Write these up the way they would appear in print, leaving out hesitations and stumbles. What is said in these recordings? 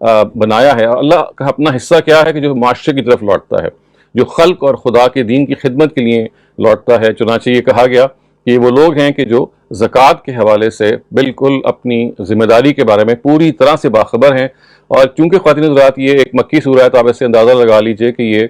بنایا ہے، اور اللہ کا اپنا حصہ کیا ہے کہ جو معاشرے کی طرف لوٹتا ہے، جو خلق اور خدا کے دین کی خدمت کے لیے لوٹتا ہے۔ چنانچہ یہ کہا گیا کہ یہ وہ لوگ ہیں کہ جو زکوٰۃ کے حوالے سے بالکل اپنی ذمہ داری کے بارے میں پوری طرح سے باخبر ہیں۔ اور چونکہ خواتین حضرات یہ ایک مکی سورہ ہے، تو آپ ایسے اندازہ لگا لیجئے کہ یہ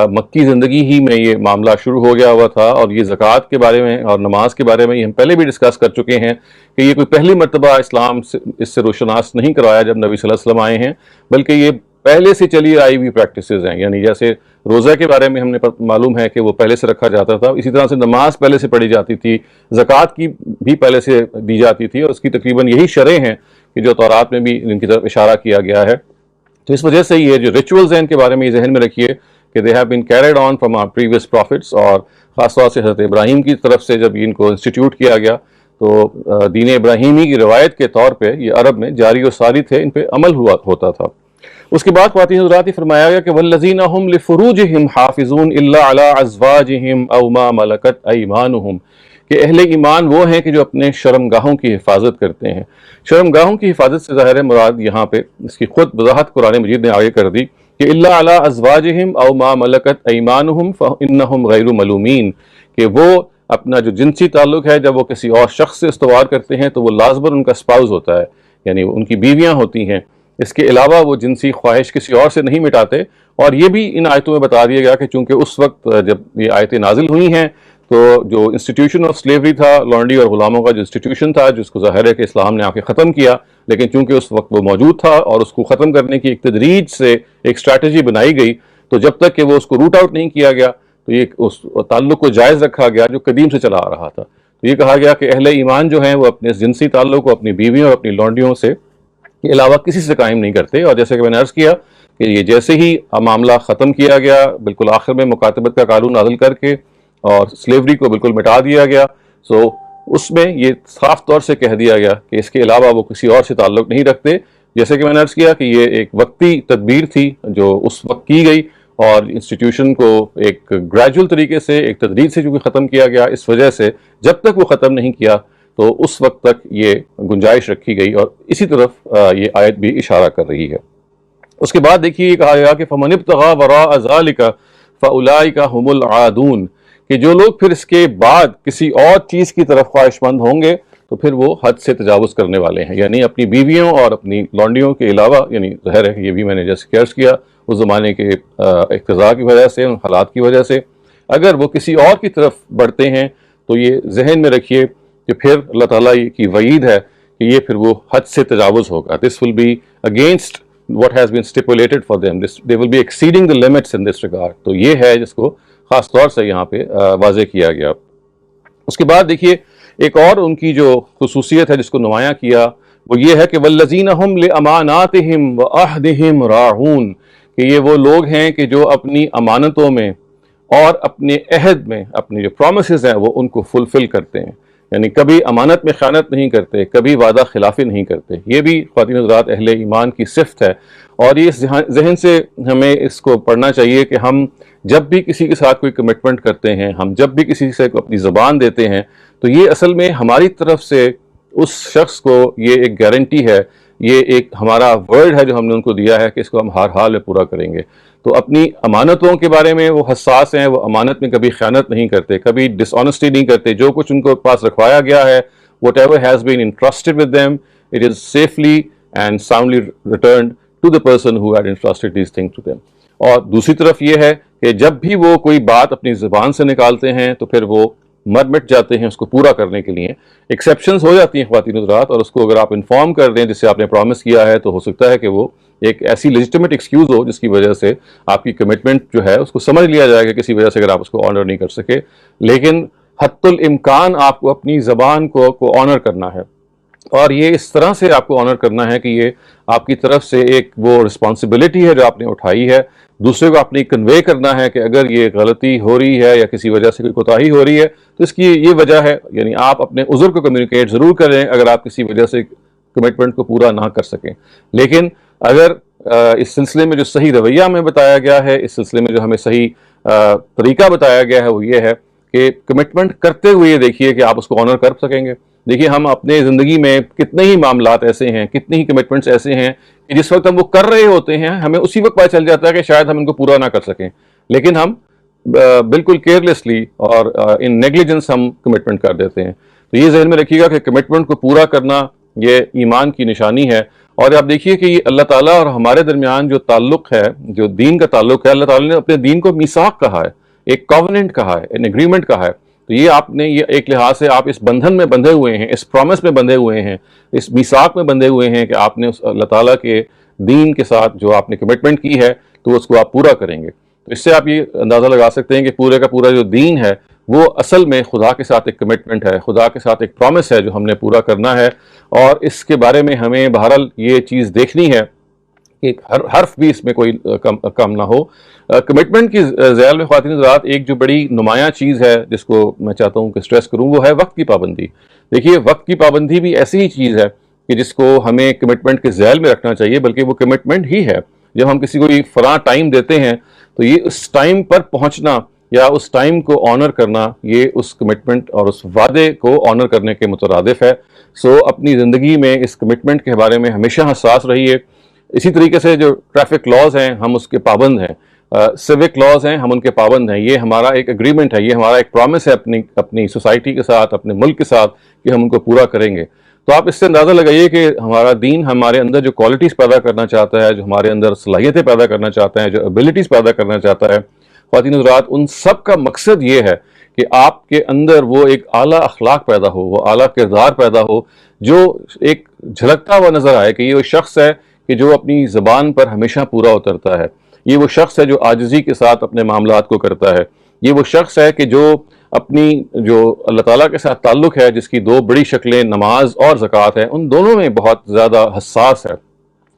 مکی زندگی ہی میں یہ معاملہ شروع ہو گیا ہوا تھا، اور یہ زکوٰۃ کے بارے میں اور نماز کے بارے میں یہ ہم پہلے بھی ڈسکس کر چکے ہیں کہ یہ کوئی پہلی مرتبہ اسلام سے اس سے روشناس نہیں کروایا جب نبی صلی اللہ علیہ وسلم آئے ہیں، بلکہ یہ پہلے سے چلی آئی ہوئی پریکٹسز ہیں۔ یعنی جیسے روزہ کے بارے میں ہم نے معلوم ہے کہ وہ پہلے سے رکھا جاتا تھا، اسی طرح سے نماز پہلے سے پڑھی جاتی تھی، زکوٰۃ کی بھی پہلے سے دی جاتی تھی، اور اس کی تقریباً یہی شرح ہیں کہ جو تورات میں بھی ان کی طرف اشارہ کیا گیا ہے۔ تو اس وجہ سے یہ جو ریچولز ہیں ان کے بارے میں یہ ذہن میں رکھیے کہ they have been carried on from our previous prophets، اور خاص طور سے حضرت ابراہیم کی طرف سے جب ان کو انسٹیٹیوٹ کیا گیا تو دین ابراہیمی کی روایت کے طور پہ یہ عرب میں جاری و ساری تھے، ان پہ عمل ہوتا تھا۔ اس کے بعد خواتین حضرات یہ فرمایا گیا کہ والذین هم لفروجہم حافظون الا علی ازواجہم او ما ملکت ایمانہم، کہ اہل ایمان وہ ہیں کہ جو اپنے شرمگاہوں کی حفاظت کرتے ہیں۔ شرمگاہوں کی حفاظت سے ظاہر ہے مراد یہاں پہ اس کی خود وضاحت قرآن مجید نے آگے کر دی کہ الا علی ازواجہم او ما ملکت ایمانہم فانہم غیر ملومین، کہ وہ اپنا جو جنسی تعلق ہے جب وہ کسی اور شخص سے استوار کرتے ہیں تو وہ لازماً ان کا اسپاؤز ہوتا ہے، یعنی ان کی بیویاں ہوتی ہیں۔ اس کے علاوہ وہ جنسی خواہش کسی اور سے نہیں مٹاتے۔ اور یہ بھی ان آیتوں میں بتا دیا گیا کہ چونکہ اس وقت جب یہ آیتیں نازل ہوئی ہیں تو جو انسٹیٹیوشن آف سلیوری تھا، لانڈی اور غلاموں کا جو انسٹیٹیوشن تھا، جس کو ظاہر ہے کہ اسلام نے آ کے ختم کیا، لیکن چونکہ اس وقت وہ موجود تھا اور اس کو ختم کرنے کی ایک تدریج سے ایک اسٹریٹجی بنائی گئی، تو جب تک کہ وہ اس کو روٹ آؤٹ نہیں کیا گیا تو یہ اس تعلق کو جائز رکھا گیا جو قدیم سے چلا آ رہا تھا۔ تو یہ کہا گیا کہ اہل ایمان جو ہیں وہ اپنے جنسی تعلق کو اپنی بیویوں اور اپنی لانڈیوں سے کے علاوہ کسی سے قائم نہیں کرتے۔ اور جیسے کہ میں نے عرض کیا کہ یہ جیسے ہی معاملہ ختم کیا گیا، بالکل آخر میں مکاتبت کا قانون نازل کر کے اور سلیوری کو بالکل مٹا دیا گیا، سو اس میں یہ صاف طور سے کہہ دیا گیا کہ اس کے علاوہ وہ کسی اور سے تعلق نہیں رکھتے۔ جیسے کہ میں نے عرض کیا کہ یہ ایک وقتی تدبیر تھی جو اس وقت کی گئی، اور انسٹیٹیوشن کو ایک گریجول طریقے سے ایک تدریج سے چونکہ ختم کیا گیا، اس وجہ سے جب تک وہ ختم نہیں کیا تو اس وقت تک یہ گنجائش رکھی گئی، اور اسی طرف یہ آیت بھی اشارہ کر رہی ہے۔ اس کے بعد دیکھیے یہ کہا گیا کہ فَمَنِ ابْتَغَىٰ وَرَاءَ ذَلِكَ فَأُولَٰئِكَ هُمُ الْعَادُونَ، کہ جو لوگ پھر اس کے بعد کسی اور چیز کی طرف خواہش مند ہوں گے تو پھر وہ حد سے تجاوز کرنے والے ہیں، یعنی اپنی بیویوں اور اپنی لانڈیوں کے علاوہ، یعنی ظاہر ہے کہ یہ بھی میں نے جیسے عرض کیا اس زمانے کے اقتضاء کی وجہ سے، ان حالات کی وجہ سے اگر وہ کسی اور کی طرف بڑھتے ہیں تو یہ ذہن میں رکھیے کہ پھر اللہ تعالیٰ کی وعید ہے کہ یہ پھر وہ حد سے تجاوز ہوگا۔ This will be against what has been stipulated for them. They will be exceeding the limits in this regard. تو یہ ہے جس کو خاص طور سے یہاں پہ واضح کیا گیا۔ اس کے بعد دیکھیے ایک اور ان کی جو خصوصیت ہے جس کو نمایاں کیا وہ یہ ہے کہ وَالَّذِينَ هُمْ لِأَمَانَاتِهِمْ وَعَهْدِهِمْ رَاعُونَ، کہ یہ وہ لوگ ہیں کہ جو اپنی امانتوں میں اور اپنے عہد میں اپنی جو پرومسز ہیں وہ ان کو فلفل کرتے ہیں، یعنی کبھی امانت میں خیانت نہیں کرتے، کبھی وعدہ خلافی نہیں کرتے۔ یہ بھی خواتین حضرات اہل ایمان کی صفت ہے، اور یہ اس ذہن سے ہمیں اس کو پڑھنا چاہیے کہ ہم جب بھی کسی کے ساتھ کوئی کمٹمنٹ کرتے ہیں، ہم جب بھی کسی سے اپنی زبان دیتے ہیں تو یہ اصل میں ہماری طرف سے اس شخص کو یہ ایک گارنٹی ہے، یہ ایک ہمارا ورڈ ہے جو ہم نے ان کو دیا ہے کہ اس کو ہم ہر حال میں پورا کریں گے۔ تو اپنی امانتوں کے بارے میں وہ حساس ہیں، وہ امانت میں کبھی خیانت نہیں کرتے، کبھی ڈس آنیسٹی نہیں کرتے۔ جو کچھ ان کو پاس رکھوایا گیا ہے whatever has been entrusted with them, it is safely and soundly returned to the person who had entrusted these things to them۔ اور دوسری طرف یہ ہے کہ جب بھی وہ کوئی بات اپنی زبان سے نکالتے ہیں تو پھر وہ مر مٹ جاتے ہیں اس کو پورا کرنے کے لیے۔ ایکسیپشنز ہو جاتی ہیں خواتین حضرات، اور اس کو اگر آپ انفارم کر دیں جس سے آپ نے پرومس کیا ہے تو ہو سکتا ہے کہ وہ ایک ایسی لیجٹیمیٹ ایکسکیوز ہو جس کی وجہ سے آپ کی کمٹمنٹ جو ہے اس کو سمجھ لیا جائے گا کسی وجہ سے اگر آپ اس کو آنر نہیں کر سکے، لیکن حتی الامکان آپ کو اپنی زبان کو آنر کرنا ہے، اور یہ اس طرح سے آپ کو آنر کرنا ہے کہ یہ آپ کی طرف سے ایک وہ رسپانسبلٹی ہے جو آپ نے اٹھائی ہے، دوسرے کو آپ نے کنوے کرنا ہے کہ اگر یہ غلطی ہو رہی ہے یا کسی وجہ سے کوئی کوتاہی ہو رہی ہے تو اس کی یہ وجہ ہے، یعنی آپ اپنے عذر کو کمیونیکیٹ ضرور کریں اگر آپ کسی وجہ سے کمٹمنٹ کو پورا نہ کر سکیں۔ لیکن اگر اس سلسلے میں جو صحیح رویہ ہمیں بتایا گیا ہے، اس سلسلے میں جو ہمیں صحیح طریقہ بتایا گیا ہے وہ یہ ہے کہ کمٹمنٹ کرتے ہوئے یہ دیکھیے کہ آپ اس کو آنر کر سکیں گے۔ دیکھیے ہم اپنے زندگی میں کتنے ہی معاملات ایسے ہیں، کتنی ہی کمٹمنٹس ایسے ہیں کہ جس وقت ہم وہ کر رہے ہوتے ہیں ہمیں اسی وقت پتہ چل جاتا ہے کہ شاید ہم ان کو پورا نہ کر سکیں، لیکن ہم بالکل کیئرلیسلی اور ان نیگلیجنس ہم کمٹمنٹ کر دیتے ہیں۔ تو یہ ذہن میں رکھیے گا کہ کمٹمنٹ کو پورا کرنا یہ ایمان کی نشانی ہے۔ اور آپ دیکھیے کہ یہ اللہ تعالیٰ اور ہمارے درمیان جو تعلق ہے، جو دین کا تعلق ہے، اللہ تعالیٰ نے اپنے دین کو میثاق کہا ہے، ایک کووننٹ کہا ہے، ایک ایگریمنٹ کہا ہے۔ تو یہ آپ نے یہ ایک لحاظ سے آپ اس بندھن میں بندھے ہوئے ہیں، اس پرومس میں بندھے ہوئے ہیں، اس میثاق میں بندھے ہوئے ہیں کہ آپ نے اس اللہ تعالیٰ کے دین کے ساتھ جو آپ نے کمٹمنٹ کی ہے تو اس کو آپ پورا کریں گے۔ تو اس سے آپ یہ اندازہ لگا سکتے ہیں کہ پورے کا پورا جو دین ہے وہ اصل میں خدا کے ساتھ ایک کمٹمنٹ ہے، خدا کے ساتھ ایک پرومس ہے جو ہم نے پورا کرنا ہے۔ اور اس کے بارے میں ہمیں بہرحال یہ چیز دیکھنی ہے کہ ہر حرف بھی اس میں کوئی کم نہ ہو۔ کمٹمنٹ کی ذیل میں خواتین حضرات ایک جو بڑی نمایاں چیز ہے جس کو میں چاہتا ہوں کہ سٹریس کروں، وہ ہے وقت کی پابندی۔ دیکھیے وقت کی پابندی بھی ایسی ہی چیز ہے کہ جس کو ہمیں کمٹمنٹ کے ذیل میں رکھنا چاہیے، بلکہ وہ کمٹمنٹ ہی ہے۔ جب ہم کسی کو یہ فلاں ٹائم دیتے ہیں تو یہ اس ٹائم پر پہنچنا یا اس ٹائم کو آنر کرنا، یہ اس کمٹمنٹ اور اس وعدے کو آنر کرنے کے مترادف ہے۔ سو اپنی زندگی میں اس کمٹمنٹ کے بارے میں ہمیشہ حساس رہیے۔ اسی طریقے سے جو ٹریفک لاز ہیں ہم اس کے پابند ہیں، سیوک لاز ہیں ہم ان کے پابند ہیں۔ یہ ہمارا ایک ایگریمنٹ ہے، یہ ہمارا ایک پرومس ہے اپنی سوسائٹی کے ساتھ، اپنے ملک کے ساتھ، کہ ہم ان کو پورا کریں گے۔ تو آپ اس سے اندازہ لگائیے کہ ہمارا دین ہمارے اندر جو کوالٹیز پیدا کرنا چاہتا ہے، جو ہمارے اندر صلاحیتیں پیدا کرنا چاہتا ہے، جو ایبلٹیز پیدا کرنا چاہتا ہے، خواتین حضرات ان سب کا مقصد یہ ہے کہ آپ کے اندر وہ ایک اعلیٰ اخلاق پیدا ہو، وہ اعلیٰ کردار پیدا ہو، جو ایک جھلکتا ہوا نظر آئے کہ یہ وہ شخص ہے کہ جو اپنی زبان پر ہمیشہ پورا اترتا ہے، یہ وہ شخص ہے جو عاجزی کے ساتھ اپنے معاملات کو کرتا ہے، یہ وہ شخص ہے کہ جو اپنی جو اللہ تعالیٰ کے ساتھ تعلق ہے، جس کی دو بڑی شکلیں نماز اور زکوٰۃ ہیں، ان دونوں میں بہت زیادہ حساس ہے۔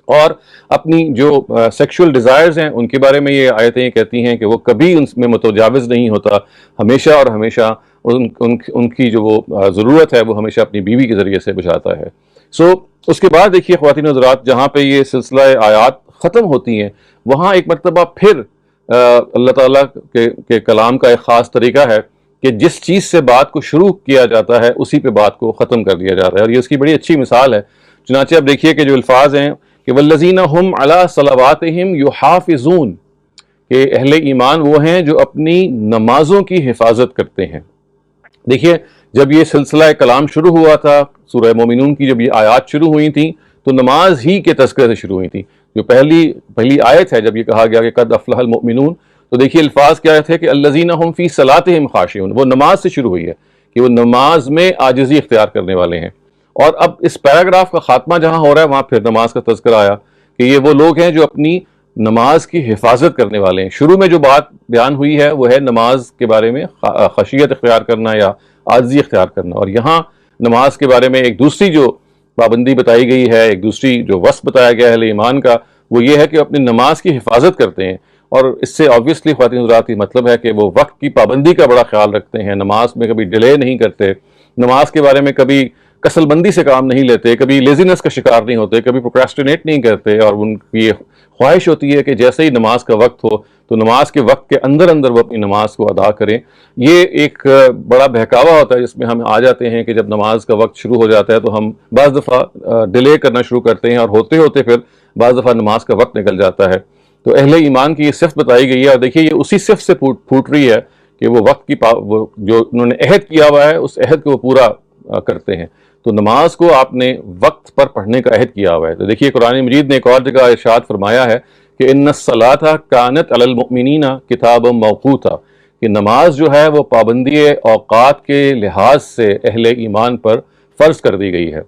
اور اپنی جو سیکشول ڈیزائرز ہیں ان کے بارے میں یہ آیتیں کہتی ہیں کہ وہ کبھی ان میں متجاوز نہیں ہوتا، ہمیشہ اور ہمیشہ ان کی جو وہ ضرورت ہے وہ ہمیشہ اپنی بیوی کے ذریعے سے بجھاتا ہے۔ سو اس کے بعد دیکھیے خواتین حضرات، جہاں پہ یہ سلسلہ آیات ختم ہوتی ہیں وہاں ایک مرتبہ پھر اللہ تعالیٰ کے کلام کا ایک خاص طریقہ ہے کہ جس چیز سے بات کو شروع کیا جاتا ہے اسی پہ بات کو ختم کر دیا جاتا ہے، اور یہ اس کی بڑی اچھی مثال ہے۔ چنانچہ اب دیکھیے کہ جو الفاظ ہیں کہ والذین هم علی صلواتہم یحافظون، کہ اہل ایمان وہ ہیں جو اپنی نمازوں کی حفاظت کرتے ہیں۔ دیکھیے جب یہ سلسلہ کلام شروع ہوا تھا، سورہ مومنون کی جب یہ آیات شروع ہوئی تھیں تو نماز ہی کے تذکرے سے شروع ہوئی تھیں۔ جو پہلی آیت ہے جب یہ کہا گیا کہ قد افلح المؤمنون، تو دیکھیے الفاظ کیا تھے کہ الذین هم فی صلاتہم خاشعون، وہ نماز سے شروع ہوئی ہے کہ وہ نماز میں عاجزی اختیار کرنے والے ہیں۔ اور اب اس پیراگراف کا خاتمہ جہاں ہو رہا ہے وہاں پھر نماز کا تذکرہ آیا کہ یہ وہ لوگ ہیں جو اپنی نماز کی حفاظت کرنے والے ہیں۔ شروع میں جو بات بیان ہوئی ہے وہ ہے نماز کے بارے میں خشیت اختیار کرنا یا عاجزی اختیار کرنا، اور یہاں نماز کے بارے میں ایک دوسری جو پابندی بتائی گئی ہے، ایک دوسری جو وصف بتایا گیا ہے اہل ایمان کا، وہ یہ ہے کہ اپنی نماز کی حفاظت کرتے ہیں۔ اور اس سے آبویسلی خواتین حضرات کی مطلب ہے کہ وہ وقت کی پابندی کا بڑا خیال رکھتے ہیں، نماز میں کبھی ڈیلے نہیں کرتے، نماز کے بارے میں کبھی کسل بندی سے کام نہیں لیتے، کبھی لیزینس کا شکار نہیں ہوتے، کبھی پروکریسٹینیٹ نہیں کرتے، اور ان کی یہ خواہش ہوتی ہے کہ جیسے ہی نماز کا وقت ہو تو نماز کے وقت کے اندر اندر وہ اپنی نماز کو ادا کریں۔ یہ ایک بڑا بہکاوا ہوتا ہے جس میں ہم آ جاتے ہیں کہ جب نماز کا وقت شروع ہو جاتا ہے تو ہم بعض دفعہ ڈیلے کرنا شروع کرتے ہیں، اور ہوتے ہوتے پھر بعض دفعہ نماز کا وقت نکل جاتا ہے۔ تو اہل ایمان کی یہ صفت بتائی گئی ہے، اور دیکھیے یہ اسی صفت سے پھوٹ رہی ہے کہ وہ وقت کی وہ جو انہوں نے عہد کیا ہوا ہے اس عہد کو وہ پورا کرتے ہیں۔ تو نماز کو آپ نے وقت پر پڑھنے کا عہد کیا ہوا ہے۔ تو دیکھیے قرآن مجید نے ایک اور جگہ ارشاد فرمایا ہے کہ ان الصلاۃ کانت علی المؤمنین کتابا موقوتا، کہ نماز جو ہے وہ پابندی اوقات کے لحاظ سے اہل ایمان پر فرض کر دی گئی ہے۔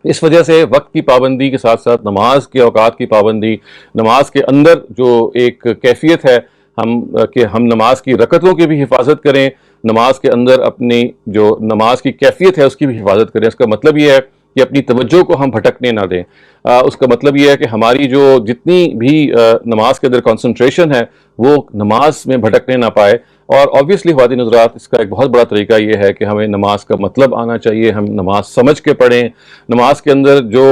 اس وجہ سے وقت کی پابندی کے ساتھ ساتھ نماز کے اوقات کی پابندی، نماز کے اندر جو ایک کیفیت ہے کہ ہم نماز کی رکعتوں کی بھی حفاظت کریں، نماز کے اندر اپنی جو نماز کی کیفیت ہے اس کی بھی حفاظت کریں۔ اس کا مطلب یہ ہے کہ اپنی توجہ کو ہم بھٹکنے نہ دیں۔ اس کا مطلب یہ ہے کہ ہماری جو جتنی بھی نماز کے اندر کنسنٹریشن ہے وہ نماز میں بھٹکنے نہ پائے۔ اور آبویسلی خواتین حضرات اس کا ایک بہت بڑا طریقہ یہ ہے کہ ہمیں نماز کا مطلب آنا چاہیے، ہم نماز سمجھ کے پڑھیں۔ نماز کے اندر جو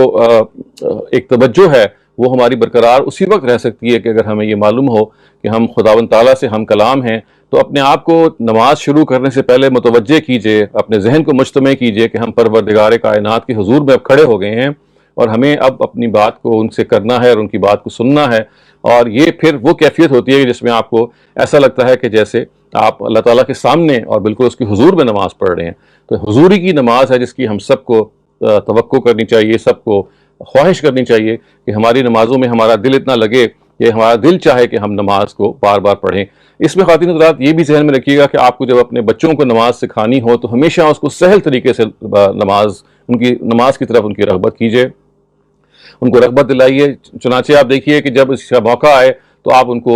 ایک توجہ ہے وہ ہماری برقرار اسی وقت رہ سکتی ہے کہ اگر ہمیں یہ معلوم ہو کہ ہم خداوند تعالیٰ سے ہم کلام ہیں۔ تو اپنے آپ کو نماز شروع کرنے سے پہلے متوجہ کیجئے، اپنے ذہن کو مجتمع کیجئے کہ ہم پروردگار کائنات کے حضور میں اب کھڑے ہو گئے ہیں، اور ہمیں اب اپنی بات کو ان سے کرنا ہے اور ان کی بات کو سننا ہے. اور یہ پھر وہ کیفیت ہوتی ہے جس میں آپ کو ایسا لگتا ہے کہ جیسے آپ اللہ تعالیٰ کے سامنے اور بالکل اس کی حضور میں نماز پڑھ رہے ہیں. تو حضوری کی نماز ہے جس کی ہم سب کو توقع کرنی چاہیے, سب کو خواہش کرنی چاہیے کہ ہماری نمازوں میں ہمارا دل اتنا لگے کہ ہمارا دل چاہے کہ ہم نماز کو بار بار پڑھیں. اس میں خواتین حضرات یہ بھی ذہن میں رکھیے گا کہ آپ کو جب اپنے بچوں کو نماز سکھانی ہو تو ہمیشہ اس کو سہل طریقے سے ان کی نماز کی طرف ان کی رغبت کیجیے, ان کو رغبت دلائیے. چنانچہ آپ دیکھیے کہ جب اس کا موقع آئے تو آپ ان کو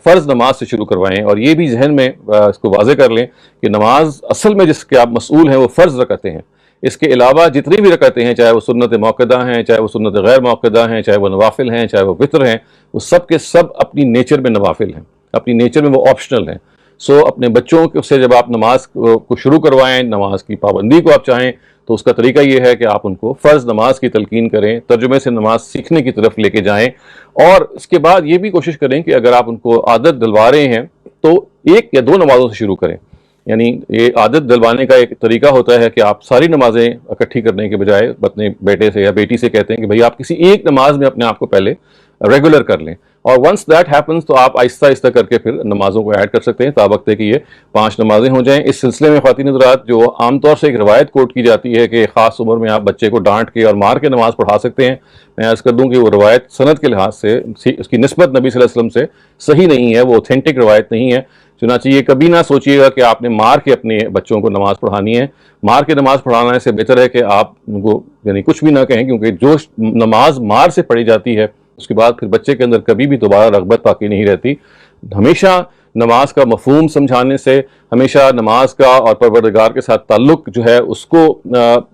فرض نماز سے شروع کروائیں, اور یہ بھی ذہن میں اس کو واضح کر لیں کہ نماز اصل میں جس کے آپ مسئول ہیں وہ فرض رکعتیں ہیں. اس کے علاوہ جتنی بھی رکعتیں ہیں, چاہے وہ سنت موقدہ ہیں, چاہے وہ سنت غیر موقدہ ہیں, چاہے وہ نوافل ہیں, چاہے وہ وطر ہیں, وہ سب کے سب اپنی نیچر میں نوافل ہیں, اپنی نیچر میں وہ آپشنل ہیں. سو اپنے بچوں سے جب آپ نماز کو شروع کروائیں, نماز کی پابندی کو آپ چاہیں, تو اس کا طریقہ یہ ہے کہ آپ ان کو فرض نماز کی تلقین کریں, ترجمے سے نماز سیکھنے کی طرف لے کے جائیں. اور اس کے بعد یہ بھی کوشش کریں کہ اگر آپ ان کو عادت دلوا رہے ہیں تو 1 یا 2 نمازوں سے شروع کریں. یعنی یہ عادت دلوانے کا ایک طریقہ ہوتا ہے کہ آپ ساری نمازیں اکٹھی کرنے کے بجائے اپنے بیٹے سے یا بیٹی سے کہتے ہیں کہ بھئی آپ کسی ایک نماز میں اپنے آپ کو پہلے ریگولر کر لیں, اور ونس دیٹ ہیپنس تو آپ آہستہ آہستہ کر کے پھر نمازوں کو ایڈ کر سکتے ہیں تابقتے کہ یہ 5 نمازیں ہو جائیں. اس سلسلے میں خواتین حضرات جو عام طور سے ایک روایت کوٹ کی جاتی ہے کہ خاص عمر میں آپ بچے کو ڈانٹ کے اور مار کے نماز پڑھا سکتے ہیں, میں عرض کر دوں کہ وہ روایت سند کے لحاظ سے اس کی نسبت نبی صلی اللہ علیہ وسلم سے صحیح نہیں ہے, وہ اوتھینٹک روایت نہیں ہے. چنانچہ یہ کبھی نہ سوچیے گا کہ آپ نے مار کے اپنے بچوں کو نماز پڑھانی ہے. مار کے نماز پڑھانے سے بہتر ہے کہ آپ ان کو یعنی کچھ بھی نہ کہیں, کیونکہ جو نماز مار سے پڑھی جاتی ہے اس کے بعد پھر بچے کے اندر کبھی بھی دوبارہ رغبت باقی نہیں رہتی. ہمیشہ نماز کا مفہوم سمجھانے سے, ہمیشہ نماز کا اور پروردگار کے ساتھ تعلق جو ہے اس کو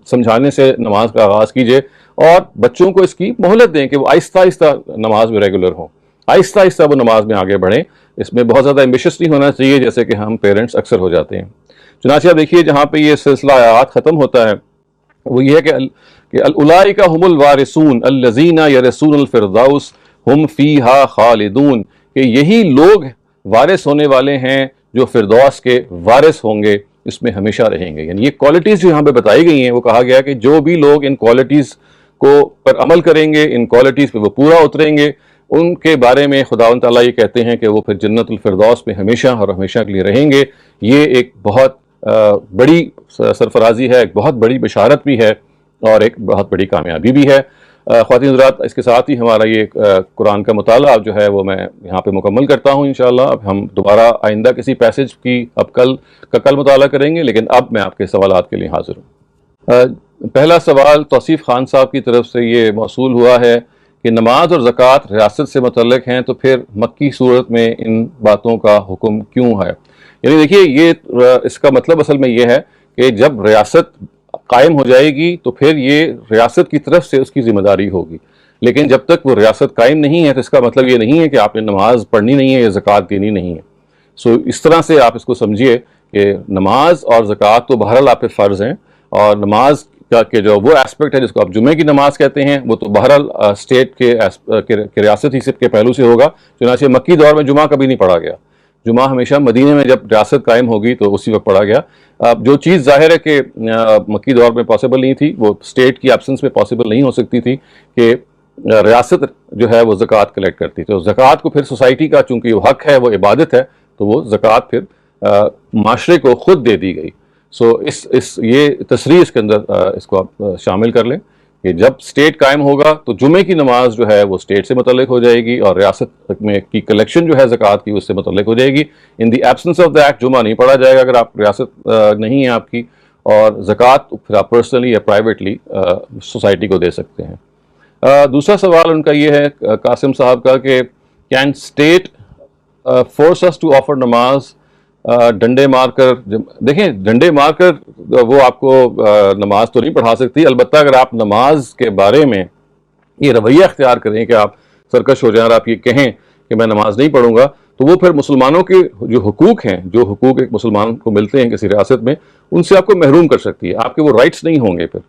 سمجھانے سے نماز کا آغاز کیجیے, اور بچوں کو اس کی مہلت دیں کہ وہ آہستہ آہستہ نماز میں ریگولر ہوں, آہستہ آہستہ وہ نماز میں آگے بڑھیں. اس میں بہت زیادہ ایمبیشس نہیں ہونا چاہیے جیسے کہ ہم پیرنٹس اکثر ہو جاتے ہیں. چنانچہ آپ دیکھیے جہاں پہ یہ سلسلہ آیات ختم ہوتا ہے وہ یہ ہے کہ اولئک هم الوارثون الذین یرثون الفردوس هم فیہا خالدون, کہ یہی لوگ وارث ہونے والے ہیں جو فردوس کے وارث ہوں گے, اس میں ہمیشہ رہیں گے. یعنی یہ کوالٹیز جو یہاں پہ بتائی گئی ہیں, وہ کہا گیا کہ جو بھی لوگ ان کوالٹیز کو پر عمل کریں گے, ان کوالٹیز پہ وہ پورا اتریں گے, ان کے بارے میں خداوند تعالیٰ یہ کہتے ہیں کہ وہ پھر جنت الفردوس میں ہمیشہ اور ہمیشہ کے لیے رہیں گے. یہ ایک بہت بڑی سرفرازی ہے, ایک بہت بڑی بشارت بھی ہے, اور ایک بہت بڑی کامیابی بھی ہے. خواتین حضرات, اس کے ساتھ ہی ہمارا یہ قرآن کا مطالعہ جو ہے وہ میں یہاں پہ مکمل کرتا ہوں انشاءاللہ. اب ہم دوبارہ آئندہ کسی پیسج کی اب کل مطالعہ کریں گے, لیکن اب میں آپ کے سوالات کے لیے حاضر ہوں. پہلا سوال توصیف خان صاحب کی طرف سے یہ موصول ہوا ہے کہ نماز اور زکوٰۃ ریاست سے متعلق ہیں, تو پھر مکی صورت میں ان باتوں کا حکم کیوں ہے؟ یعنی دیکھیے یہ اس کا مطلب اصل میں یہ ہے کہ جب ریاست قائم ہو جائے گی تو پھر یہ ریاست کی طرف سے اس کی ذمہ داری ہوگی, لیکن جب تک وہ ریاست قائم نہیں ہے تو اس کا مطلب یہ نہیں ہے کہ آپ نے نماز پڑھنی نہیں ہے یا زکوٰۃ دینی نہیں ہے. سو اس طرح سے آپ اس کو سمجھیے کہ نماز اور زکوٰۃ تو بہرحال آپ پہ فرض ہیں, اور نماز کا کہ جو وہ ایسپیکٹ ہے جس کو آپ جمعے کی نماز کہتے ہیں وہ تو بہرحال اسٹیٹ کے ریاستی حصے کے پہلو سے ہوگا. چنانچہ مکی دور میں جمعہ کبھی نہیں پڑھا گیا, جمعہ ہمیشہ مدینے میں جب ریاست قائم ہوگی تو اسی وقت پڑھا گیا. جو چیز ظاہر ہے کہ مکی دور میں پاسبل نہیں تھی, وہ اسٹیٹ کی ایبسنس میں پاسبل نہیں ہو سکتی تھی کہ ریاست جو ہے وہ زکوٰۃ کلیکٹ کرتی. تو زکوٰۃ کو پھر سوسائٹی کا چونکہ وہ حق ہے, وہ عبادت ہے, تو وہ زکوٰۃ پھر معاشرے کو خود دے دی گئی. سو یہ تصریح اس کے اندر اس کو آپ شامل کر لیں کہ جب اسٹیٹ قائم ہوگا تو جمعے کی نماز جو ہے وہ اسٹیٹ سے متعلق ہو جائے گی, اور ریاست میں کی کلیکشن جو ہے زکوٰۃ کی اس سے متعلق ہو جائے گی. In the absence of the act جمعہ نہیں پڑھا جائے گا اگر آپ ریاست نہیں ہے آپ کی, اور زکوٰۃ پھر آپ پرسنلی یا پرائیویٹلی سوسائٹی کو دے سکتے ہیں. دوسرا سوال ان کا یہ ہے قاسم صاحب کا کہ can state force us to offer نماز ڈنڈے مار کر؟ دیکھیں ڈنڈے مار کر وہ آپ کو نماز تو نہیں پڑھا سکتی, البتہ اگر آپ نماز کے بارے میں یہ رویہ اختیار کریں کہ آپ سرکش ہو جائیں اور آپ یہ کہیں کہ میں نماز نہیں پڑھوں گا, تو وہ پھر مسلمانوں کے جو حقوق ہیں, جو حقوق ایک مسلمان کو ملتے ہیں کسی ریاست میں, ان سے آپ کو محروم کر سکتی ہے. آپ کے وہ رائٹس نہیں ہوں گے پھر,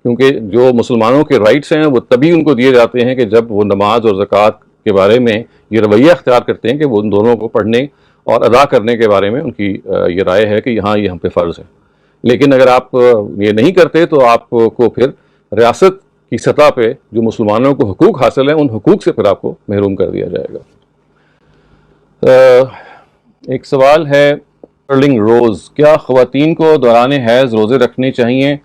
کیونکہ جو مسلمانوں کے رائٹس ہیں وہ تبھی ان کو دیے جاتے ہیں کہ جب وہ نماز اور زکوٰۃ کے بارے میں یہ رویہ اختیار کرتے ہیں کہ وہ ان دونوں کو پڑھنے اور ادا کرنے کے بارے میں ان کی یہ رائے ہے کہ یہاں یہ ہم پہ فرض ہے. لیکن اگر آپ یہ نہیں کرتے تو آپ کو پھر ریاست کی سطح پہ جو مسلمانوں کو حقوق حاصل ہیں ان حقوق سے پھر آپ کو محروم کر دیا جائے گا۔ ایک سوال ہے ارلنگ روز، کیا خواتین کو دوران حیض روزے رکھنے چاہیے؟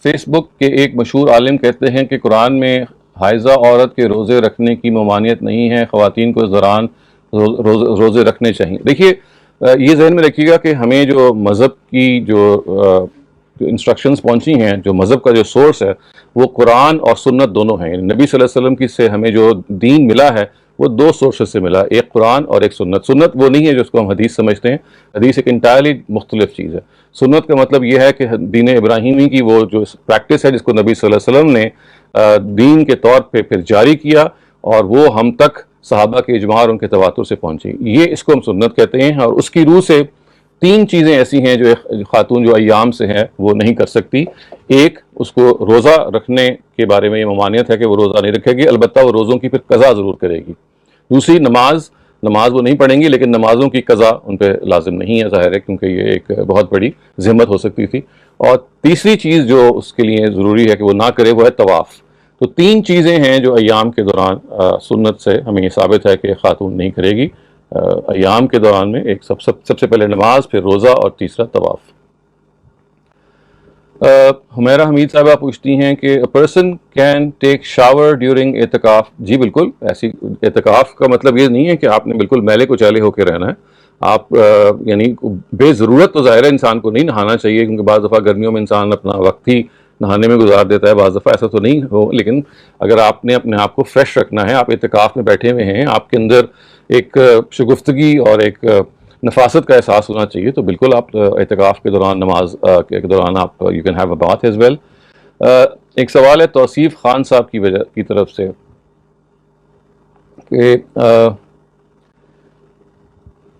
فیس بک کے ایک مشہور عالم کہتے ہیں کہ قرآن میں حائضہ عورت کے روزے رکھنے کی ممانعت نہیں ہے، خواتین کو اس دوران روزے رکھنے چاہیے۔ دیکھیے یہ ذہن میں رکھیے گا کہ ہمیں جو مذہب کی جو انسٹرکشنز پہنچی ہیں، جو مذہب کا جو سورس ہے وہ قرآن اور سنت دونوں ہیں، یعنی نبی صلی اللہ علیہ وسلم کی سے ہمیں جو دین ملا ہے وہ دو سورسز سے ملا، ایک قرآن اور ایک سنت۔ سنت وہ نہیں ہے جو اس کو ہم حدیث سمجھتے ہیں، حدیث ایک انٹائرلی مختلف چیز ہے۔ سنت کا مطلب یہ ہے کہ دین ابراہیمی کی وہ جو پریکٹس ہے جس کو نبی صلی اللہ علیہ وسلم نے دین کے طور پہ پھر جاری کیا اور وہ ہم تک صحابہ کے اجماع اور ان کے تواتر سے پہنچی، یہ اس کو ہم سنت کہتے ہیں۔ اور اس کی روح سے تین چیزیں ایسی ہیں جو خاتون جو ایام سے ہیں وہ نہیں کر سکتی۔ ایک، اس کو روزہ رکھنے کے بارے میں یہ ممانعت ہے کہ وہ روزہ نہیں رکھے گی، البتہ وہ روزوں کی پھر قضا ضرور کرے گی۔ دوسری، نماز وہ نہیں پڑھیں گی، لیکن نمازوں کی قضا ان پہ لازم نہیں ہے، ظاہر ہے، کیونکہ یہ ایک بہت بڑی ذمت ہو سکتی تھی۔ اور تیسری چیز جو اس کے لیے ضروری ہے کہ وہ نہ کرے وہ ہے طواف۔ تو تین چیزیں ہیں جو ایام کے دوران سنت سے ہمیں یہ ثابت ہے کہ خاتون نہیں کرے گی ایام کے دوران میں، ایک سب سے پہلے نماز، پھر روزہ اور تیسرا طواف۔ حمیرہ حمید صاحبہ پوچھتی ہیں کہ a person can take shower during اعتکاف۔ جی بالکل، ایسی اعتکاف کا مطلب یہ نہیں ہے کہ آپ نے بالکل میلے کچیلے ہو کے رہنا ہے۔ آپ یعنی بے ضرورت تو ظاہر ہے انسان کو نہیں نہانا چاہیے، کیونکہ بعض دفعہ گرمیوں میں انسان اپنا وقت ہی نہانے میں گزار دیتا ہے، بعض دفعہ ایسا تو نہیں ہو، لیکن اگر آپ نے اپنے آپ کو فریش رکھنا ہے، آپ اعتکاف میں بیٹھے ہوئے ہیں، آپ کے اندر ایک شگفتگی اور ایک نفاست کا احساس ہونا چاہیے، تو بالکل آپ اعتکاف کے دوران نماز کے دوران آپ you can have a bath as well. ایک سوال ہے توصیف خان صاحب کی طرف سے کہ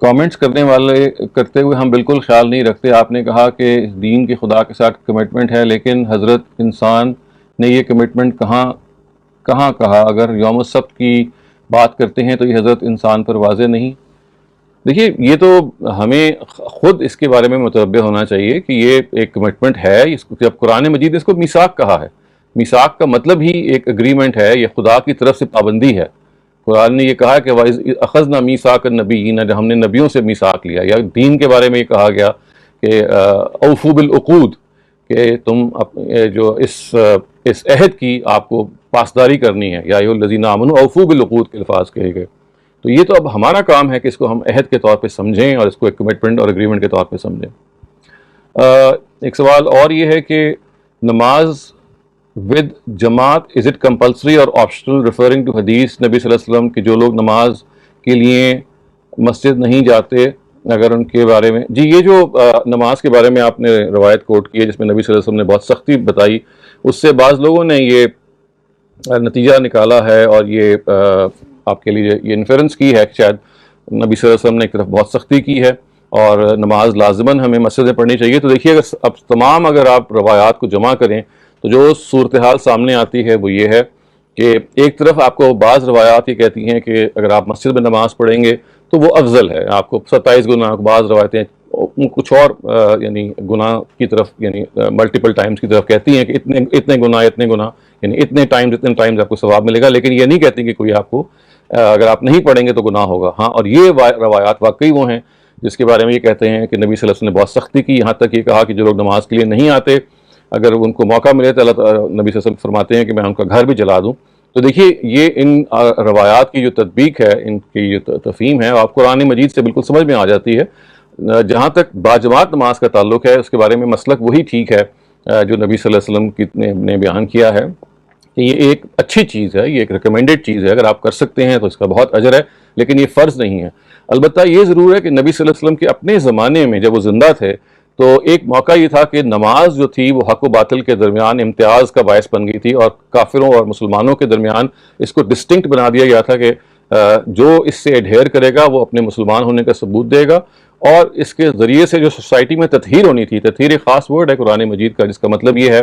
کامنٹس کرتے ہوئے ہم بالکل خیال نہیں رکھتے، آپ نے کہا کہ دین کے خدا کے ساتھ کمٹمنٹ ہے، لیکن حضرت انسان نے یہ کمٹمنٹ کہاں کہا؟ اگر یوم السبت کی بات کرتے ہیں تو یہ حضرت انسان پر واضح نہیں؟ دیکھیے یہ تو ہمیں خود اس کے بارے میں متنبہ ہونا چاہیے کہ یہ ایک کمٹمنٹ ہے، جب قرآن مجید اس کو میثاق کہا ہے، میثاق کا مطلب ہی ایک اگریمنٹ ہے، یہ خدا کی طرف سے پابندی ہے۔ قرآن نے یہ کہا کہ وَإِذْ أَخَذْنَا مِيثَاقَ النَّبِيِّينَ، جب ہم نے نبیوں سے میثاق لیا، یا دین کے بارے میں یہ کہا گیا کہ اوفوا بالعقود، کہ تم جو اس عہد کی آپ کو پاسداری کرنی ہے، یا ایھا الذین آمنوا اوفوا بالعقود کے الفاظ کہے گئے۔ تو یہ تو اب ہمارا کام ہے کہ اس کو ہم عہد کے طور پہ سمجھیں اور اس کو ایک کمٹمنٹ اور اگریمنٹ کے طور پہ سمجھیں۔ ایک سوال اور یہ ہے کہ نماز ود جماعت از اٹ کمپلسری اور آپشنل، ریفرنگ ٹو حدیث نبی صلی اللہ علیہ وسلم کہ جو لوگ نماز کے لیے مسجد نہیں جاتے، اگر ان کے بارے میں، جی یہ جو نماز کے بارے میں آپ نے روایت کوٹ کی ہے جس میں نبی صلی اللہ علیہ وسلم نے بہت سختی بتائی، اس سے بعض لوگوں نے یہ نتیجہ نکالا ہے اور یہ آپ کے لیے یہ انفیرنس کی ہے کہ شاید نبی صلی اللہ علیہ وسلم نے ایک طرف بہت سختی کی ہے اور نماز لازماً ہمیں مسجد میں پڑھنی چاہیے۔ تو دیکھیے اگر آپ روایات کو جمع کریں تو جو صورتحال سامنے آتی ہے وہ یہ ہے کہ ایک طرف آپ کو بعض روایات یہ کہتی ہیں کہ اگر آپ مسجد میں نماز پڑھیں گے تو وہ افضل ہے، آپ کو 27 گنا، بعض روایتیں کچھ اور یعنی گناہ کی طرف، یعنی ملٹیپل ٹائمز کی طرف کہتی ہیں کہ اتنے گناہ یعنی اتنے ٹائمز آپ کو ثواب ملے گا، لیکن یہ نہیں کہتی کہ کوئی آپ کو اگر آپ نہیں پڑھیں گے تو گناہ ہوگا۔ ہاں، اور یہ روایات واقعی وہ ہیں جس کے بارے میں یہ کہتے ہیں کہ نبی صلی اللہ علیہ وسلم نے بہت سختی کی، یہاں تک یہ کہا کہ جو لوگ نماز کے لیے نہیں آتے اگر ان کو موقع ملے تو نبی صلی اللہ علیہ وسلم فرماتے ہیں کہ میں ان کا گھر بھی جلا دوں۔ تو دیکھیے یہ ان روایات کی جو تطبیق ہے، ان کی جو تفہیم ہے، آپ قرآن مجید سے بالکل سمجھ میں آ جاتی ہے۔ جہاں تک باجماعت نماز کا تعلق ہے، اس کے بارے میں مسلک وہی ٹھیک ہے جو نبی صلی اللہ علیہ وسلم نے بیان کیا ہے کہ یہ ایک اچھی چیز ہے، یہ ایک ریکمینڈڈ چیز ہے، اگر آپ کر سکتے ہیں تو اس کا بہت اجر ہے، لیکن یہ فرض نہیں ہے۔ البتہ یہ ضرور ہے کہ نبی صلی اللہ علیہ وسلم کے اپنے زمانے میں جب وہ زندہ تھے تو ایک موقع یہ تھا کہ نماز جو تھی وہ حق و باطل کے درمیان امتیاز کا باعث بن گئی تھی، اور کافروں اور مسلمانوں کے درمیان اس کو ڈسٹنکٹ بنا دیا گیا تھا کہ جو اس سے ایڈھیر کرے گا وہ اپنے مسلمان ہونے کا ثبوت دے گا، اور اس کے ذریعے سے جو سوسائٹی میں تطہیر ہونی تھی، تطہیر ایک خاص ورڈ ہے قرآن مجید کا جس کا مطلب یہ ہے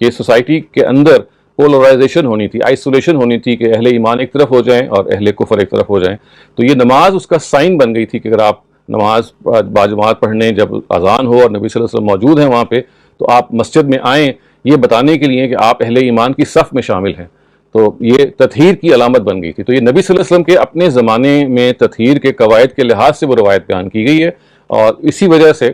کہ سوسائٹی کے اندر پولرائزیشن ہونی تھی، آئسولیشن ہونی تھی کہ اہل ایمان ایک طرف ہو جائیں اور اہل کفر ایک طرف ہو جائیں۔ تو یہ نماز اس کا سائن بن گئی تھی کہ اگر آپ نماز باجماعت پڑھنے جب اذان ہو اور نبی صلی اللہ علیہ وسلم موجود ہیں وہاں پہ تو آپ مسجد میں آئیں، یہ بتانے کے لیے کہ آپ اہل ایمان کی صف میں شامل ہیں. تو یہ تطہیر کی علامت بن گئی تھی. تو یہ نبی صلی اللہ علیہ وسلم کے اپنے زمانے میں تطہیر کے قواعد کے لحاظ سے وہ روایت بیان کی گئی ہے. اور اسی وجہ سے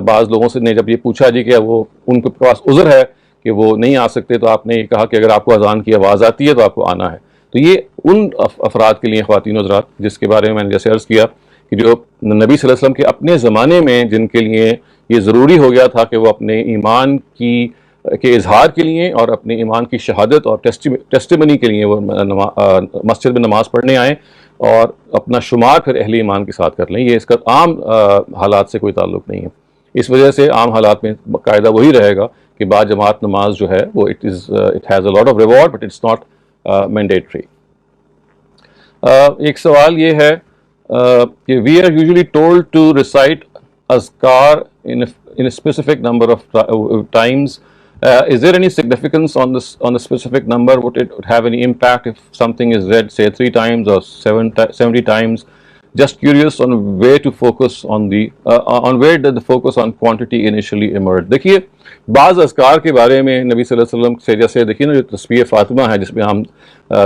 بعض لوگوں سے نے جب یہ پوچھا جی کہ وہ ان کے پاس عذر ہے کہ وہ نہیں آ سکتے، تو آپ نے یہ کہا کہ اگر آپ کو اذان کی آواز آتی ہے تو آپ کو آنا ہے. تو یہ ان افراد کے لیے خواتین و حضرات جس کے بارے میں نے جیسے عرض کیا کہ جو نبی صلی اللہ علیہ وسلم کے اپنے زمانے میں جن کے لیے یہ ضروری ہو گیا تھا کہ وہ اپنے ایمان کے اظہار کے لیے اور اپنے ایمان کی شہادت اور ٹیسٹیمنی کے لیے وہ مسجد میں نماز پڑھنے آئیں اور اپنا شمار پھر اہل ایمان کے ساتھ کر لیں. یہ اس کا عام حالات سے کوئی تعلق نہیں ہے. اس وجہ سے عام حالات میں قاعدہ وہی رہے گا کہ با جماعت نماز جو ہے وہ it has a lot of reward but it's not mandatory. ایک سوال یہ ہے کہ we are usually told to recite اذکار in a specific number of times. Is there any significance on the specific number? Would it have any impact if something is read say 3 times or 70 times? Just curious on where to focus on where did the focus on quantity initially emerge. دیکھیے بعض اذکار کے بارے میں نبی صلی اللہ علیہ وسلم سے جیسے دیکھیے نا جو تسبیح فاطمہ ہے جس میں ہم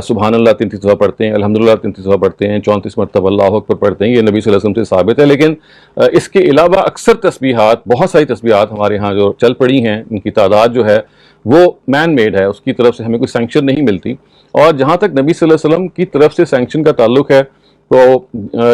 سبحان اللہ 33 دفعہ پڑھتے ہیں، الحمدللہ 33 دفعہ پڑھتے ہیں، 34 مرتبہ اللہ اکبر پڑھتے ہیں، یہ نبی صلی اللہ علیہ وسلم سے ثابت ہے. لیکن اس کے علاوہ اکثر تسبیحات، بہت ساری تسبیحات ہمارے ہاں جو چل پڑی ہیں ان کی تعداد جو ہے وہ مین میڈ ہے، اس کی طرف سے ہمیں کوئی سینکشن نہیں ملتی. اور جہاں تک نبی صلی اللہ علیہ وسلم کی طرف سے سینکشن کا تعلق ہے تو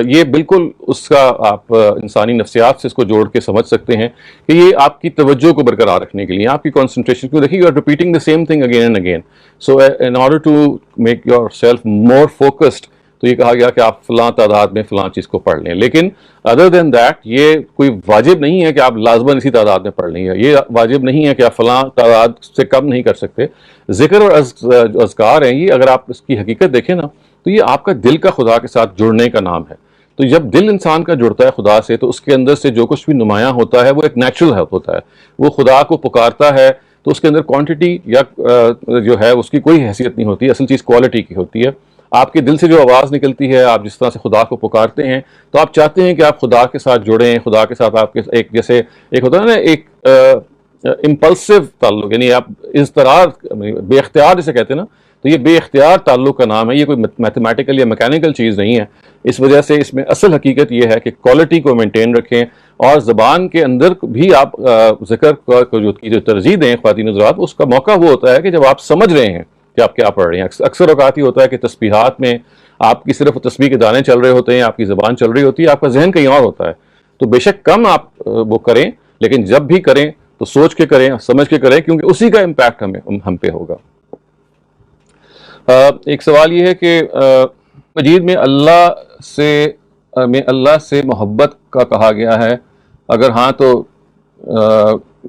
یہ بالکل اس کا آپ انسانی نفسیات سے اس کو جوڑ کے سمجھ سکتے ہیں کہ یہ آپ کی توجہ کو برقرار رکھنے کے لیے، آپ کی کنسنٹریشن کو دیکھیے you are repeating the same thing again and again. So in order to make yourself more focused تو یہ کہا گیا کہ آپ فلاں تعداد میں فلاں چیز کو پڑھ لیں. لیکن ادر دین دیٹ یہ کوئی واجب نہیں ہے کہ آپ لازماً اسی تعداد میں پڑھ لیں، یہ واجب نہیں ہے کہ آپ فلاں تعداد سے کم نہیں کر سکتے. ذکر اور اذکار ہیں یہ اگر آپ اس کی حقیقت دیکھیں نا تو یہ آپ کا دل کا خدا کے ساتھ جڑنے کا نام ہے. تو جب دل انسان کا جڑتا ہے خدا سے تو اس کے اندر سے جو کچھ بھی نمایاں ہوتا ہے وہ ایک نیچرل ہوتا ہے. وہ خدا کو پکارتا ہے تو اس کے اندر کوانٹٹی یا جو ہے اس کی کوئی حیثیت نہیں ہوتی، اصل چیز کوالٹی کی ہوتی ہے. آپ کے دل سے جو آواز نکلتی ہے، آپ جس طرح سے خدا کو پکارتے ہیں تو آپ چاہتے ہیں کہ آپ خدا کے ساتھ جڑیں، خدا کے ساتھ آپ کے ایک جیسے ایک ہوتا ہے نا ایک امپلسو تعلق، یعنی آپ اضطرار بے اختیار جسے کہتے ہیں نا، تو یہ بے اختیار تعلق کا نام ہے. یہ کوئی میتھمیٹیکل یا میکینیکل چیز نہیں ہے. اس وجہ سے اس میں اصل حقیقت یہ ہے کہ کوالٹی کو مینٹین رکھیں اور زبان کے اندر بھی آپ ذکر کو جو ترجیح دیں خواتین حضرات، اس کا موقع وہ ہوتا ہے کہ جب آپ سمجھ رہے ہیں کہ آپ کیا پڑھ رہے ہیں. اکثر اوقات یہ ہوتا ہے کہ تسبیحات میں آپ کی صرف تسبیح کے دانے چل رہے ہوتے ہیں، آپ کی زبان چل رہی ہوتی ہے، آپ کا ذہن کہیں اور ہوتا ہے. تو بے شک کم آپ وہ کریں لیکن جب بھی کریں تو سوچ کے کریں، سمجھ کے کریں، کیونکہ اسی کا امپیکٹ ہم پہ ہوگا. ایک سوال یہ ہے کہ مجید میں اللہ سے محبت کا کہا گیا ہے، اگر ہاں تو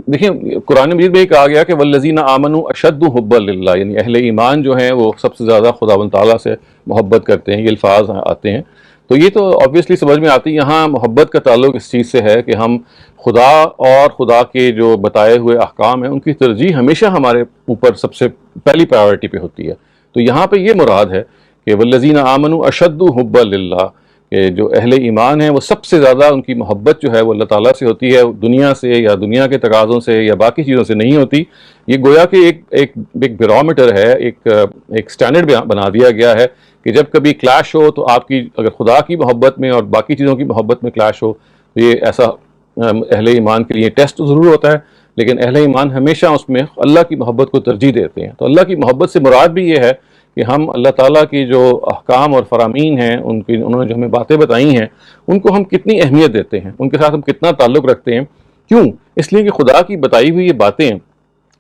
دیکھیں قرآن مجید میں یہ کہا گیا کہ والذین آمنوا اشد حبا للہ، یعنی اہل ایمان جو ہیں وہ سب سے زیادہ خداوند تعالیٰ سے محبت کرتے ہیں. یہ الفاظ آتے ہیں تو یہ تو آبویسلی سمجھ میں آتی ہے. یہاں محبت کا تعلق اس چیز سے ہے کہ ہم خدا اور خدا کے جو بتائے ہوئے احکام ہیں ان کی ترجیح ہمیشہ ہمارے اوپر سب سے پہلی پرائیورٹی پہ ہوتی ہے. تو یہاں پہ یہ مراد ہے کہ والذین آمنوا اشد حبا للہ، کہ جو اہل ایمان ہیں وہ سب سے زیادہ ان کی محبت جو ہے وہ اللہ تعالیٰ سے ہوتی ہے، دنیا سے یا دنیا کے تقاضوں سے یا باقی چیزوں سے نہیں ہوتی. یہ گویا کہ ایک بیرومیٹر ہے، ایک سٹینڈرڈ بنا دیا گیا ہے کہ جب کبھی کلیش ہو تو آپ کی اگر خدا کی محبت میں اور باقی چیزوں کی محبت میں کلیش ہو تو یہ ایسا اہل ایمان کے لیے ٹیسٹ ضرور ہوتا ہے، لیکن اہل ایمان ہمیشہ اس میں اللہ کی محبت کو ترجیح دیتے ہیں. تو اللہ کی محبت سے مراد بھی یہ ہے کہ ہم اللہ تعالیٰ کی جو احکام اور فرامین ہیں انہوں نے جو ہمیں باتیں بتائی ہیں ان کو ہم کتنی اہمیت دیتے ہیں، ان کے ساتھ ہم کتنا تعلق رکھتے ہیں. کیوں؟ اس لیے کہ خدا کی بتائی ہوئی یہ باتیں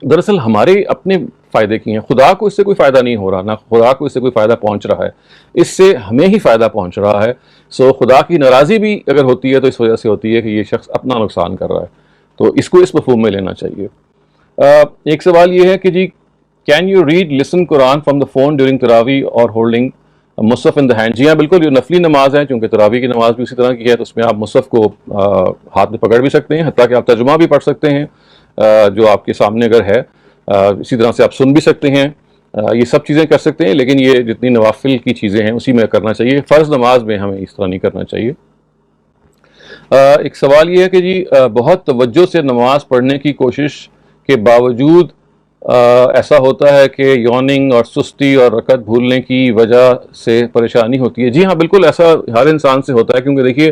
دراصل ہمارے اپنے فائدے کی ہیں. خدا کو اس سے کوئی فائدہ نہیں ہو رہا، نہ خدا کو اس سے کوئی فائدہ پہنچ رہا ہے، اس سے ہمیں ہی فائدہ پہنچ رہا ہے. سو خدا کی ناراضی بھی اگر ہوتی ہے تو اس وجہ سے ہوتی ہے کہ یہ شخص اپنا نقصان کر رہا ہے. تو اس کو اس مفہوم میں لینا چاہیے. ایک سوال یہ ہے کہ جی can you read listen Quran from the phone during تراویح اور holding Mushaf in the hand? جی ہاں بالکل، یہ نفلی نماز ہے، چونکہ تراویح کی نماز بھی اسی طرح کی ہے تو اس میں آپ مصحف کو ہاتھ میں پکڑ بھی سکتے ہیں، حتیٰ کہ آپ ترجمہ بھی پڑھ سکتے ہیں جو آپ کے سامنے اگر ہے. اسی طرح سے آپ سن بھی سکتے ہیں، یہ سب چیزیں کر سکتے ہیں. لیکن یہ جتنی نوافل کی چیزیں ہیں اسی میں کرنا چاہیے، فرض نماز میں ہمیں اس طرح نہیں کرنا چاہیے. ایک سوال یہ ہے کہ جی بہت توجہ سے نماز پڑھنے کی کوشش کے باوجود ایسا ہوتا ہے کہ یوننگ اور سستی اور رکعت بھولنے کی وجہ سے پریشانی ہوتی ہے. جی ہاں بالکل ایسا ہر انسان سے ہوتا ہے، کیونکہ دیکھیے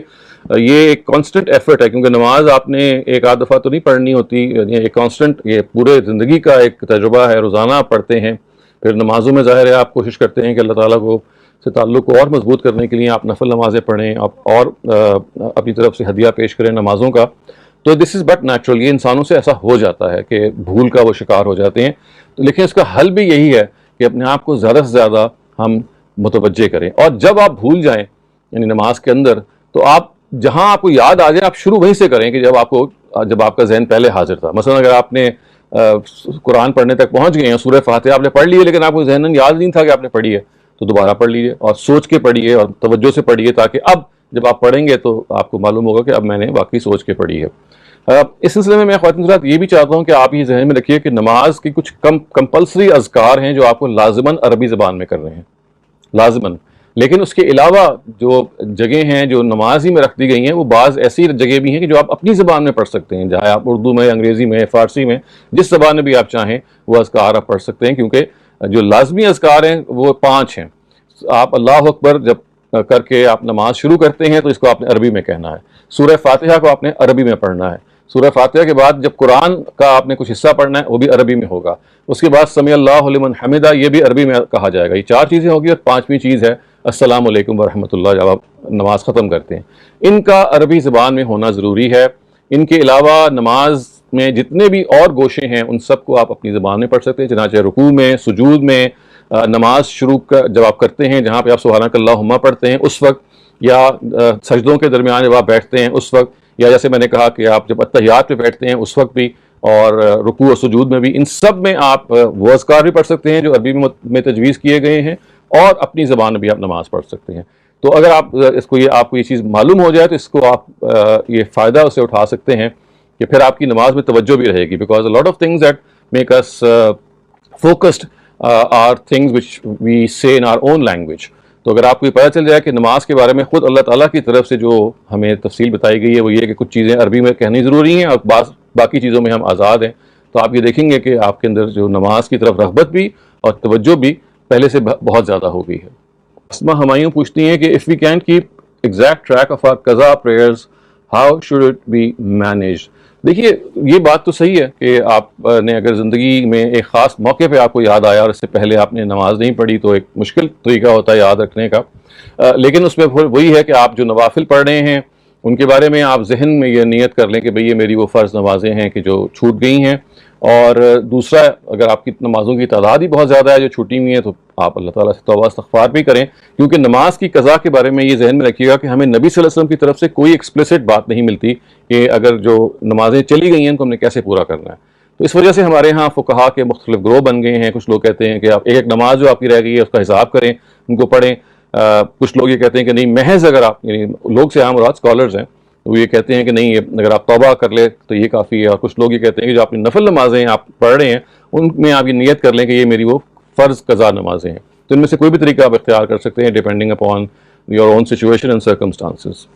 یہ ایک کانسٹنٹ ایفرٹ ہے، کیونکہ نماز آپ نے ایک آدھ دفعہ تو نہیں پڑھنی ہوتی، یعنی ایک کانسٹنٹ، یہ پورے زندگی کا ایک تجربہ ہے. روزانہ آپ پڑھتے ہیں، پھر نمازوں میں ظاہر ہے آپ کوشش کرتے ہیں کہ اللہ تعالیٰ کو سے تعلق کو اور مضبوط کرنے کے لیے آپ نفل نمازیں پڑھیں، آپ اور اپنی طرف سے ہدیہ پیش کریں نمازوں کا. تو دس از بٹ نیچرل، یہ انسانوں سے ایسا ہو جاتا ہے کہ بھول کا وہ شکار ہو جاتے ہیں. تو لیکن اس کا حل بھی یہی ہے کہ اپنے آپ کو زیادہ سے زیادہ ہم متوجہ کریں، اور جب آپ بھول جائیں یعنی نماز کے اندر، تو آپ جہاں آپ کو یاد آ جائے آپ شروع وہیں سے کریں کہ جب آپ کا ذہن پہلے حاضر تھا. مثلا اگر آپ نے قرآن پڑھنے تک پہنچ گئے ہیں، سورہ فاتحہ آپ نے پڑھ لی ہے لیکن آپ کو ذہناً یاد نہیں تھا کہ آپ نے پڑھی ہے، تو دوبارہ پڑھ لیجیے اور سوچ کے پڑھیے اور توجہ سے پڑھیے، تاکہ اب جب آپ پڑھیں گے تو آپ کو معلوم ہوگا کہ اب میں نے واقعی سوچ کے پڑھی ہے. اس سلسلے میں خواتین حضرات یہ بھی چاہتا ہوں کہ آپ یہ ذہن میں رکھیے کہ نماز کی کچھ کمپلسری اذکار ہیں جو آپ کو لازماً عربی زبان میں کرنے ہیں، لازماً. لیکن اس کے علاوہ جو جگہیں ہیں جو نماز ہی میں رکھ دی گئی ہیں، وہ بعض ایسی جگہ بھی ہیں کہ جو آپ اپنی زبان میں پڑھ سکتے ہیں، چاہے آپ اردو میں، انگریزی میں، فارسی میں، جس زبان میں بھی آپ چاہیں وہ اذکار آپ پڑھ سکتے ہیں. کیونکہ جو لازمی اذکار ہیں وہ 5 ہیں. آپ اللہ اکبر جب کر کے آپ نماز شروع کرتے ہیں تو اس کو آپ نے عربی میں کہنا ہے. سورہ فاتحہ کو آپ نے عربی میں پڑھنا ہے. سورہ فاتحہ کے بعد جب قرآن کا آپ نے کچھ حصہ پڑھنا ہے وہ بھی عربی میں ہوگا. اس کے بعد سمیع اللہ لمن حمدہ، یہ بھی عربی میں کہا جائے گا. یہ 4 چیزیں ہوگی، اور 5ویں چیز ہے السلام علیکم ورحمۃ اللہ جب آپ نماز ختم کرتے ہیں. ان کا عربی زبان میں ہونا ضروری ہے. ان کے علاوہ نماز میں جتنے بھی اور گوشے ہیں ان سب کو آپ اپنی زبان میں پڑھ سکتے ہیں، چنانچہ رکوع میں، سجود میں، نماز شروع جب آپ کرتے ہیں جہاں پہ آپ سبحانک اللہم پڑھتے ہیں اس وقت، یا سجدوں کے درمیان جب آپ بیٹھتے ہیں اس وقت، یا جیسے میں نے کہا کہ آپ جب اتحیات پہ بیٹھتے ہیں اس وقت بھی، اور رکوع و سجود میں بھی، ان سب میں آپ وہ اذکار بھی پڑھ سکتے ہیں جو عربی میں تجویز کیے گئے ہیں، اور اپنی زبان میں بھی آپ نماز پڑھ سکتے ہیں. تو اگر آپ آپ کو یہ چیز معلوم ہو جائے تو اس کو آپ یہ فائدہ اسے اٹھا سکتے ہیں کہ پھر آپ کی نماز میں توجہ بھی رہے گی. Because a lot of things that make us focused are things which we say in our own language. تو اگر آپ کو یہ پتہ چل جائے کہ نماز کے بارے میں خود اللہ تعالیٰ کی طرف سے جو ہمیں تفصیل بتائی گئی ہے وہ یہ ہے کہ کچھ چیزیں عربی میں کہنی ضروری ہیں اور باقی چیزوں میں ہم آزاد ہیں، تو آپ یہ دیکھیں گے کہ آپ کے اندر جو نماز کی طرف رغبت بھی اور توجہ بھی پہلے سے بہت زیادہ ہو گئی ہے. اسما ہمایوں پوچھتی ہیں کہ if we can't keep exact track of our قضا prayers, how should it be managed؟ دیکھیے یہ بات تو صحیح ہے کہ آپ نے اگر زندگی میں ایک خاص موقع پہ آپ کو یاد آیا اور اس سے پہلے آپ نے نماز نہیں پڑھی تو ایک مشکل طریقہ ہوتا ہے یاد رکھنے کا. لیکن اس میں وہی ہے کہ آپ جو نوافل پڑھ رہے ہیں ان کے بارے میں آپ ذہن میں یہ نیت کر لیں کہ بھئی یہ میری وہ فرض نمازیں ہیں کہ جو چھوٹ گئی ہیں. اور دوسرا، اگر آپ کی نمازوں کی تعداد ہی بہت زیادہ ہے جو چھوٹی ہوئی ہیں تو آپ اللہ تعالیٰ سے توبہ استغفار بھی کریں، کیونکہ نماز کی قضا کے بارے میں یہ ذہن میں رکھیے گا کہ ہمیں نبی صلی اللہ علیہ وسلم کی طرف سے کوئی ایکسپلیسٹ بات نہیں ملتی کہ اگر جو نمازیں چلی گئی ہیں تو ہم نے کیسے پورا کرنا ہے. تو اس وجہ سے ہمارے ہاں فقہا کے مختلف گروہ بن گئے ہیں. کچھ لوگ کہتے ہیں کہ آپ ایک نماز جو آپ کی رہ گئی ہے اس کا حساب کریں، ان کو پڑھیں. کچھ لوگ یہ کہتے ہیں کہ نہیں، محض اگر آپ، یعنی لوگ سے عام مراد اسکالرز ہیں، وہ یہ کہتے ہیں کہ نہیں، اگر آپ توبہ کر لیں تو یہ کافی ہے. اور کچھ لوگ یہ کہتے ہیں کہ جو اپنی نفل نمازیں آپ پڑھ رہے ہیں ان میں آپ یہ نیت کر لیں کہ یہ میری وہ فرض قضا نمازیں ہیں. تو ان میں سے کوئی بھی طریقہ آپ اختیار کر سکتے ہیں depending upon your own situation and circumstances.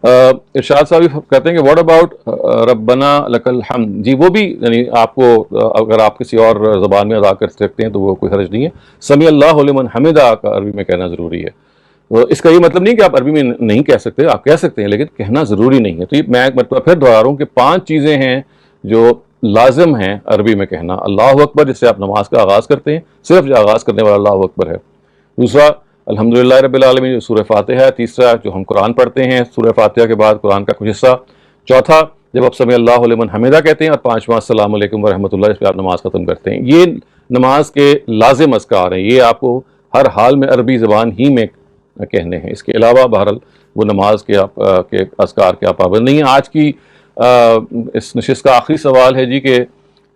Irshad sahab کہتے ہیں کہ واٹ اباؤٹ ربنا لک الحمد؟ جی وہ بھی، یعنی آپ کو اگر آپ کسی اور زبان میں ادا کر سکتے ہیں تو وہ کوئی حرج نہیں ہے. سمیع اللہ لمن حمدہ کا عربی میں کہنا ضروری ہے. اس کا یہ مطلب نہیں کہ آپ عربی میں نہیں کہہ سکتے، آپ کہہ سکتے ہیں لیکن کہنا ضروری نہیں ہے. تو یہ میں ایک مرتبہ پھر دہرا رہا ہوں کہ 5 چیزیں ہیں جو لازم ہیں عربی میں کہنا. اللہ اکبر، جس سے آپ نماز کا آغاز کرتے ہیں، صرف جو آغاز کرنے والا اللہ اکبر ہے. دوسرا الحمدللہ رب العالمین جو سورہ فاتحہ ہے. تیسرا جو ہم قرآن پڑھتے ہیں سورہ فاتحہ کے بعد قرآن کا کچھ حصہ. چوتھا جب آپ سمیع اللہ لمن حمدہ کہتے ہیں. اور 5واں السلام علیکم ورحمۃ اللہ، اس پہ آپ نماز ختم کرتے ہیں. یہ نماز کے لازم اذکار ہیں، یہ آپ کو ہر حال میں عربی زبان ہی میں کہنے ہیں. اس کے علاوہ بہرحال وہ نماز کے اذکار کے آپ پابند نہیں ہیں. آج کی اس نشست کا آخری سوال ہے جی کہ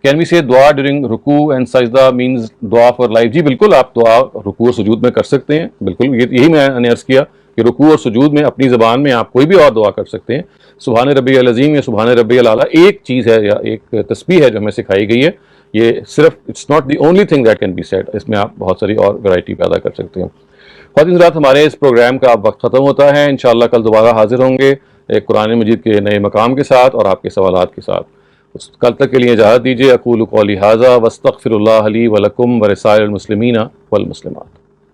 کین وی سے دعا ڈیورنگ رکوع اینڈ سجدہ مینز دعا فار لائف؟ جی بالکل، آپ دعا رکوع اور سجود میں کر سکتے ہیں. بالکل یہی میں نے عرض کیا کہ رکوع اور سجود میں اپنی زبان میں آپ کوئی بھی اور دعا کر سکتے ہیں. سبحان ربی العظیم یا سبحان ربی الاعلیٰ ایک چیز ہے یا ایک تسبیح ہے جو ہمیں سکھائی گئی ہے. یہ صرف it's not the only thing that can be said. اس میں آپ بہت ساری اور ویرائٹی پیدا کر سکتے ہیں. خواتین حضرات، ہمارے اس پروگرام کا اب وقت ختم ہوتا ہے. انشاءاللہ کل دوبارہ حاضر ہوں گے ایک قرآن مجید کے نئے مقام کے ساتھ اور آپ کے سوالات کے ساتھ. کل تک کے لیے اجازت دیجیے۔ اقول قولی ھذا واستغفر اللہ لی ولکم ولسائر المسلمین والمسلمات۔